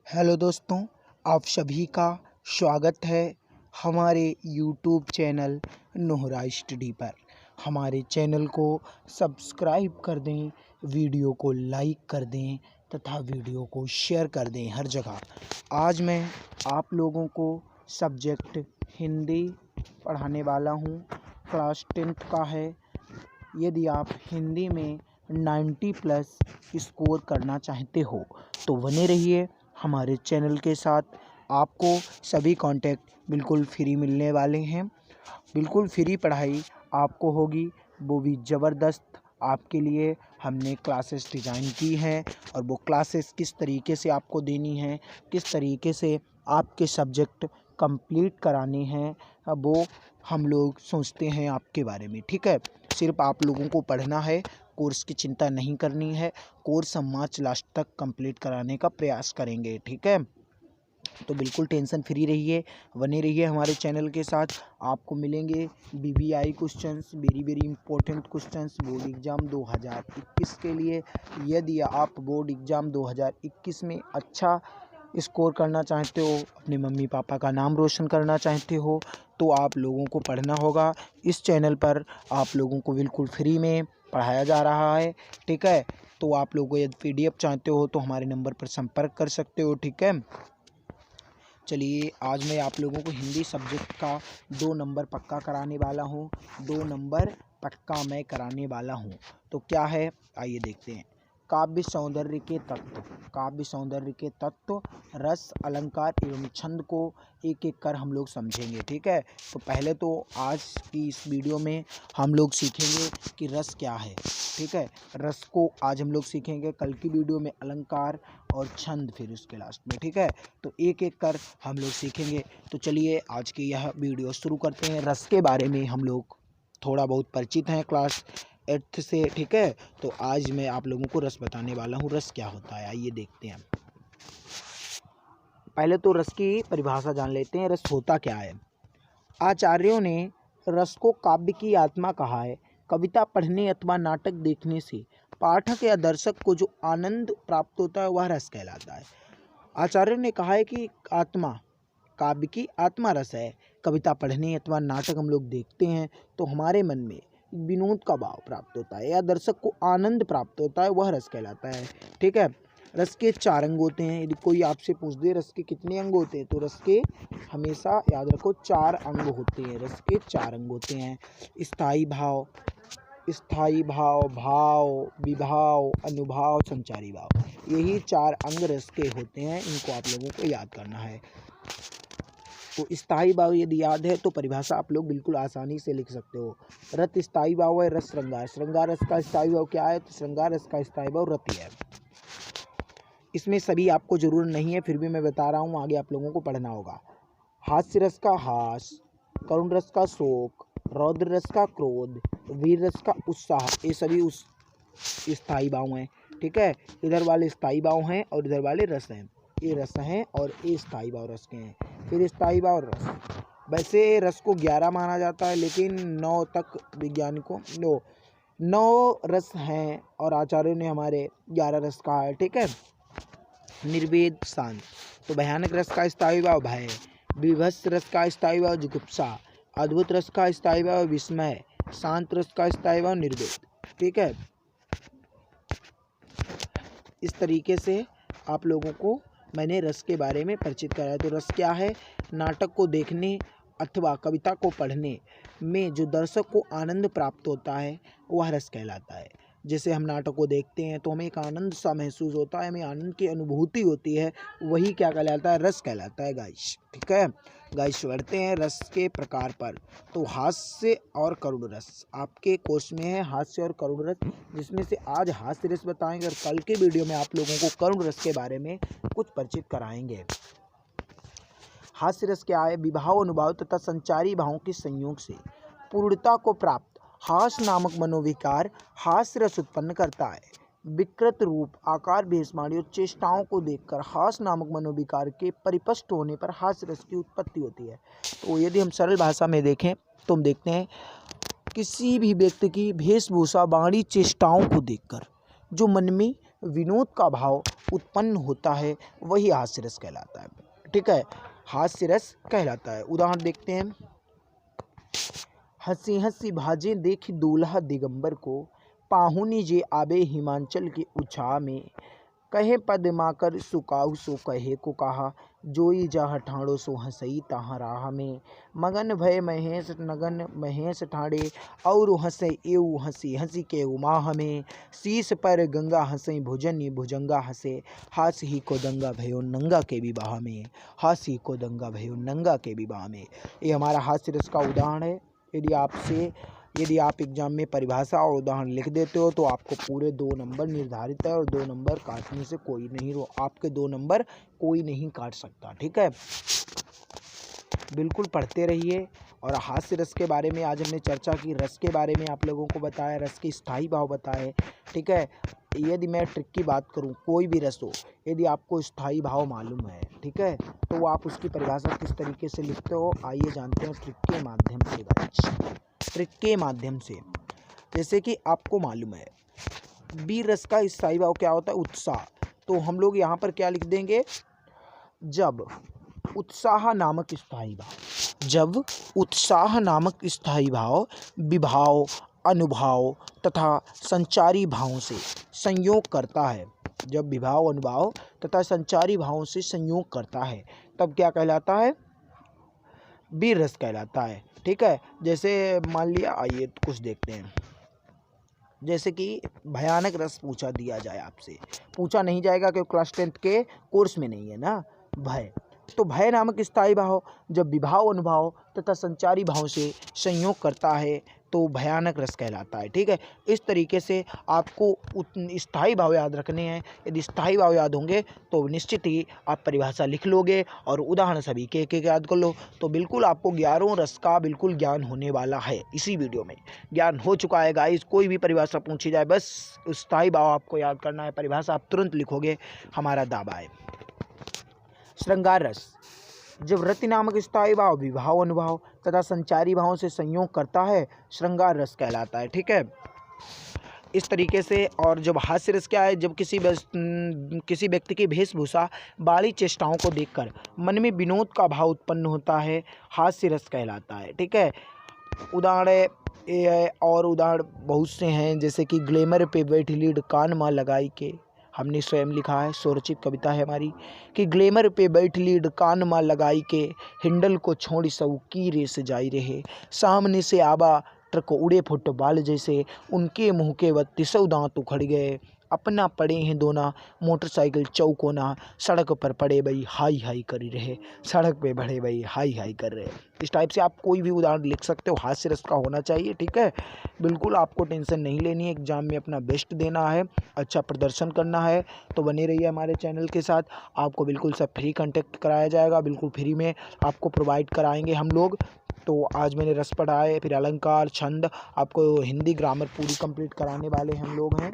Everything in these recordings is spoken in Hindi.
हेलो दोस्तों, आप सभी का स्वागत है हमारे यूट्यूब चैनल नोहरा स्टडी पर। हमारे चैनल को सब्सक्राइब कर दें, वीडियो को लाइक कर दें तथा वीडियो को शेयर कर दें हर जगह। आज मैं आप लोगों को सब्जेक्ट हिंदी पढ़ाने वाला हूँ। क्लास 10th का है। यदि आप हिंदी में 90 प्लस स्कोर करना चाहते हो तो बने रहिए हमारे चैनल के साथ। आपको सभी कॉन्टैक्ट बिल्कुल फ्री मिलने वाले हैं। बिल्कुल फ्री पढ़ाई आपको होगी, वो भी ज़बरदस्त। आपके लिए हमने क्लासेस डिज़ाइन की हैं और वो क्लासेस किस तरीके से आपको देनी है, किस तरीके से आपके सब्जेक्ट कंप्लीट कराने हैं, वो हम लोग सोचते हैं आपके बारे में। ठीक है, सिर्फ आप लोगों को पढ़ना है, कोर्स की चिंता नहीं करनी है। कोर्स हम मार्च लास्ट तक कंप्लीट कराने का प्रयास करेंगे। ठीक है, तो बिल्कुल टेंशन फ्री रहिए, बने रहिए हमारे चैनल के साथ। आपको मिलेंगे BBI questions, very important questions board exam 2021 के लिए। यदि आप बोर्ड एग्ज़ाम 2021 में अच्छा स्कोर करना चाहते हो, अपने मम्मी पापा का नाम रोशन करना चाहते हो, तो आप लोगों को पढ़ना होगा। इस चैनल पर आप लोगों को बिल्कुल फ्री में पढ़ाया जा रहा है। ठीक है, तो आप लोगों को यदि PDF चाहते हो तो हमारे नंबर पर संपर्क कर सकते हो। ठीक है, चलिए आज मैं आप लोगों को हिंदी सब्जेक्ट का 2 नंबर पक्का कराने वाला हूँ। 2 नंबर पक्का मैं कराने वाला हूँ। तो क्या है, आइए देखते हैं। काव्य सौंदर्य के तत्व, काव्य सौंदर्य के तत्व, रस, अलंकार एवं छंद को एक एक कर हम लोग समझेंगे। ठीक है, तो पहले तो आज की इस वीडियो में हम लोग सीखेंगे कि रस क्या है। ठीक है, रस को आज हम लोग सीखेंगे। कल की वीडियो में अलंकार और छंद, फिर उसके लास्ट में। ठीक है, तो एक एक कर हम लोग सीखेंगे। तो चलिए आज की यह वीडियो शुरू करते हैं। रस के बारे में हम लोग थोड़ा बहुत परिचित हैं क्लास 8th से। ठीक है, तो आज मैं आप लोगों को रस बताने वाला हूँ। रस क्या होता है, आइए देखते हैं। पहले तो रस की परिभाषा जान लेते हैं। रस होता क्या है। आचार्यों ने रस को काव्य की आत्मा कहा है। कविता पढ़ने अथवा नाटक देखने से पाठक या दर्शक को जो आनंद प्राप्त होता है वह रस कहलाता है। आचार्यों ने कहा है कि आत्मा, काव्य की आत्मा रस है। कविता पढ़ने अथवा नाटक हम लोग देखते हैं तो हमारे मन में विनोद का भाव प्राप्त होता है या दर्शक को आनंद प्राप्त होता है, वह रस कहलाता है। ठीक है, रस के 4 अंग होते हैं। यदि कोई आपसे पूछ दे रस के कितने अंग होते हैं, तो रस के हमेशा याद रखो 4 अंग होते हैं। रस के 4 अंग होते हैं। स्थायी भाव, स्थायी भाव, भाव, विभाव, अनुभाव, संचारी भाव। यही 4 अंग रस के होते हैं। इनको आप लोगों को याद करना है। तो स्थायी भाव यदि याद है तो परिभाषा आप लोग बिल्कुल आसानी से लिख सकते हो। रत स्थायी भाव है। रस श्रृंगार, श्रृंगार रस का स्थायी भाव क्या है, तो श्रृंगार रस का स्थायी भाव रति है। इसमें सभी आपको जरूरत नहीं है, फिर भी मैं बता रहा हूँ, आगे आप लोगों को पढ़ना होगा। हास्य रस का हास, करुण रस का शोक, रौद्र रस का क्रोध, वीर रस का उत्साह, ये सभी उस स्थायी भाव हैं। ठीक है, इधर वाले स्थायी भाव हैं और इधर वाले रस हैं। ये रस हैं और ये स्थायी भाव रस के हैं। फिर स्थायी भाव रस, वैसे रस को 11 माना जाता है, लेकिन 9 तक वैज्ञानिकों 9 रस हैं और आचार्यों ने हमारे 11 रस कहा है। ठीक है, निर्वेद शांत, तो भयानक रस का स्थायी भाव भय, विभत्स रस का स्थायी भाव जुगुप्सा, अद्भुत रस का स्थायी भाव विस्मय, शांत रस का स्थायी भाव निर्वेद। ठीक है, इस तरीके से आप लोगों को मैंने रस के बारे में परिचित कराया। तो रस क्या है, नाटक को देखने अथवा कविता को पढ़ने में जो दर्शक को आनंद प्राप्त होता है वह रस कहलाता है। जैसे हम नाटक को देखते हैं तो हमें एक आनंद सा महसूस होता है, हमें आनंद की अनुभूति होती है, वही क्या कहलाता है, रस कहलाता है गाइस। ठीक है गाइस, बढ़ते हैं रस के प्रकार पर। तो हास्य और करुण रस आपके कोर्स में है, हास्य और करुण रस, जिसमें से आज हास्य रस बताएंगे और कल के वीडियो में आप लोगों को करुण रस के बारे में कुछ परिचित कराएंगे। हास्य रस क्या है, विभाव, अनुभाव तथा संचारी भावों के संयोग से पूर्णता को प्राप्त हास्य नामक मनोविकार हास्य रस उत्पन्न करता है। विकृत रूप, आकार, भेषवाणी और चेष्टाओं को देखकर हास्य नामक मनोविकार के परिपष्ट होने पर हास्य रस की उत्पत्ति होती है। तो यदि हम सरल भाषा में देखें तो हम देखते हैं किसी भी व्यक्ति की वेशभूषा, वाणी, चेष्टाओं को देखकर जो मन में विनोद का भाव उत्पन्न होता है वही हास्य रस कहलाता है। ठीक है, हास्य रस कहलाता है। उदाहरण देखते हैं। हंसी हंसी भाजे देखी दूल्हा दिगंबर को, पाहुनी जे आबे हिमांचल के उछा में, कहे पद माकर सुकाहु सो कहे को कहा, जोई जहाँ ठाणो सो हंसई तहाँ राह में, मगन भय महेश नगन महेश ठाणे, और हंसे एऊ हंसी हंसी के उमाह में, शीश पर गंगा हंसई भुजनी भुजंगा हंसे, हास ही को दंगा भयो नंगा के विवाह में, हास ही को दंगा भयो नंगा के विवाह में। ये हमारा हास्य रस का उदाहरण है। यदि आप एग्जाम में परिभाषा और उदाहरण लिख देते हो तो आपको पूरे 2 नंबर निर्धारित है, और 2 नंबर काटने से कोई नहीं आपके 2 नंबर कोई नहीं काट सकता। ठीक है, बिल्कुल पढ़ते रहिए। और हास्य रस के बारे में आज हमने चर्चा की, रस के बारे में आप लोगों को बताया, रस के स्थायी भाव बताए। ठीक है, यदि मैं ट्रिक की बात करूं, कोई भी रस हो, यदि आपको स्थायी भाव मालूम है, ठीक है, तो आप उसकी परिभाषा किस तरीके से लिखते हो, आइए जानते हैं ट्रिक के माध्यम से। ट्रिक के माध्यम से, जैसे कि आपको मालूम है वीर रस का स्थायी भाव क्या होता है, उत्साह। तो हम लोग यहाँ पर क्या लिख देंगे, जब उत्साह नामक स्थायी भाव, जब उत्साह नामक स्थायी भाव विभाव अनुभाव तथा संचारी भावों से संयोग करता है, जब विभाव अनुभाव तथा संचारी भावों से संयोग करता है, तब क्या कहलाता है, वीर रस कहलाता है। ठीक है, जैसे मान लिया, आइए कुछ देखते हैं। जैसे कि भयानक रस पूछा दिया जाए, आपसे पूछा नहीं जाएगा क्योंकि क्लास 10th के कोर्स में नहीं है ना भय। तो भय नामक स्थायी भाव जब विभाव अनुभाव तथा संचारी भाव से संयोग करता है तो भयानक रस कहलाता है। ठीक है, इस तरीके से आपको स्थायी भाव याद रखने हैं। यदि स्थायी भाव याद होंगे तो निश्चित ही आप परिभाषा लिख लोगे और उदाहरण सभी के एक याद कर लो, तो बिल्कुल आपको 11 रस का बिल्कुल ज्ञान होने वाला है। इसी वीडियो में ज्ञान हो चुका है गाइस। कोई भी परिभाषा पूछी जाए बस स्थायी भाव आपको याद करना है, परिभाषा आप तुरंत लिखोगे, हमारा दावा है। श्रृंगार रस जब रति नामक स्थायी भाव विभाव अनुभाव तथा संचारी भावों से संयोग करता है, श्रृंगार रस कहलाता है। ठीक है, इस तरीके से। और जब हास्य रस क्या है, जब किसी व्यक्ति की वेशभूषा बाड़ी चेष्टाओं को देखकर मन में विनोद का भाव उत्पन्न होता है, हास्य रस कहलाता है। ठीक है, उदाहरण ये है और उदाहरण बहुत से हैं, जैसे कि ग्लैमर पे बैठी लीड कान माँ लगाई के, हमने स्वयं लिखा है, स्वरचित कविता है हमारी, कि ग्लैमर पे बैठ लीड कान माँ लगाई के, हिंडल को छोड़ी सब की रेस जाई रहे, सामने से आबा ट्रक उड़े फुटबॉल जैसे, उनके मुँह के 32 दांत उखड़ गए, अपना पड़े हैं दोना मोटरसाइकिल चौकोना, सड़क पर पड़े भाई हाई हाई कर रहे, सड़क पे बढ़े भाई हाई हाई कर रहे। इस टाइप से आप कोई भी उदाहरण लिख सकते हो, हास्य रस का होना चाहिए। ठीक है, बिल्कुल आपको टेंशन नहीं लेनी है, एग्जाम में अपना बेस्ट देना है, अच्छा प्रदर्शन करना है। तो बने रहिए हमारे चैनल के साथ, आपको बिल्कुल सब फ्री कंटेक्ट कराया जाएगा, बिल्कुल फ्री में आपको प्रोवाइड कराएंगे हम लोग। तो आज मैंने रस पढ़ाए, फिर अलंकार छंद, आपको हिंदी ग्रामर पूरी कंप्लीट कराने वाले हम लोग हैं।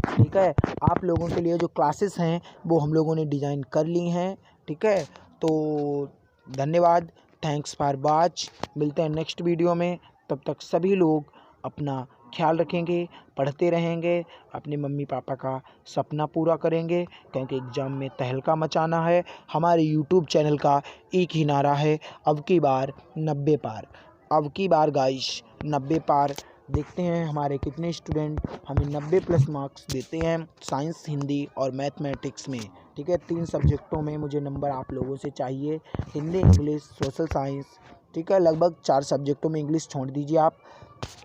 ठीक है, आप लोगों के लिए जो क्लासेस हैं वो हम लोगों ने डिज़ाइन कर ली हैं। ठीक है, तो धन्यवाद, थैंक्स फॉर वॉच। मिलते हैं नेक्स्ट वीडियो में, तब तक सभी लोग अपना ख्याल रखेंगे, पढ़ते रहेंगे, अपने मम्मी पापा का सपना पूरा करेंगे, क्योंकि एग्ज़ाम में तहलका मचाना है। हमारे यूट्यूब चैनल का एक ही नारा है, अब की बार 90 पार, अब की बार गाइस 90 पार। देखते हैं हमारे कितने स्टूडेंट हमें 90+ मार्क्स देते हैं साइंस, हिंदी और मैथमेटिक्स में। ठीक है, 3 सब्जेक्टों में मुझे नंबर आप लोगों से चाहिए, हिंदी, इंग्लिश, सोशल साइंस। ठीक है, लगभग 4 सब्जेक्टों में, इंग्लिश छोड़ दीजिए आप,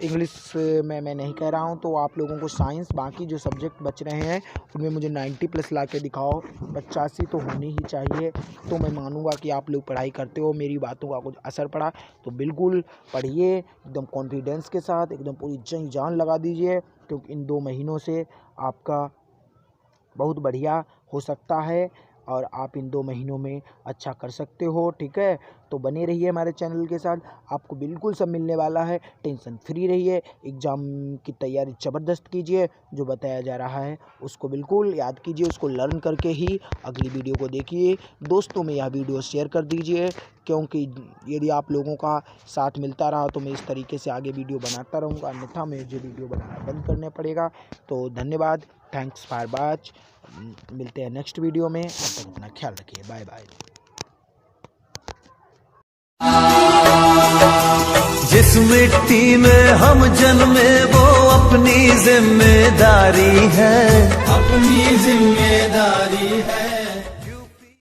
इंग्लिश में मैं नहीं कह रहा हूँ, तो आप लोगों को साइंस, बाकी जो सब्जेक्ट बच रहे हैं उनमें मुझे 90+ ला के दिखाओ, 85 तो होनी ही चाहिए। तो मैं मानूंगा कि आप लोग पढ़ाई करते हो, मेरी बातों का कुछ असर पड़ा। तो बिल्कुल पढ़िए एकदम कॉन्फिडेंस के साथ, एकदम पूरी जी जान लगा दीजिए, क्योंकि इन 2 महीनों से आपका बहुत बढ़िया हो सकता है। और आप इन 2 महीनों में अच्छा कर सकते हो। ठीक है, तो बने रहिए हमारे चैनल के साथ, आपको बिल्कुल सब मिलने वाला है। टेंशन फ्री रहिए, एग्ज़ाम की तैयारी ज़बरदस्त कीजिए, जो बताया जा रहा है उसको बिल्कुल याद कीजिए, उसको लर्न करके ही अगली वीडियो को देखिए। दोस्तों में यह वीडियो शेयर कर दीजिए, क्योंकि यदि आप लोगों का साथ मिलता रहा तो मैं इस तरीके से आगे वीडियो बनाता रहूँगा, अन्यथा मुझे वीडियो बनाना बंद करना पड़ेगा। तो धन्यवाद, थैंक्स फॉर वॉच। मिलते हैं नेक्स्ट वीडियो में, तब तक अपना ख्याल रखिए, बाय बाय। जिस मिट्टी में हम जन्मे वो अपनी जिम्मेदारी है, अपनी जिम्मेदारी है।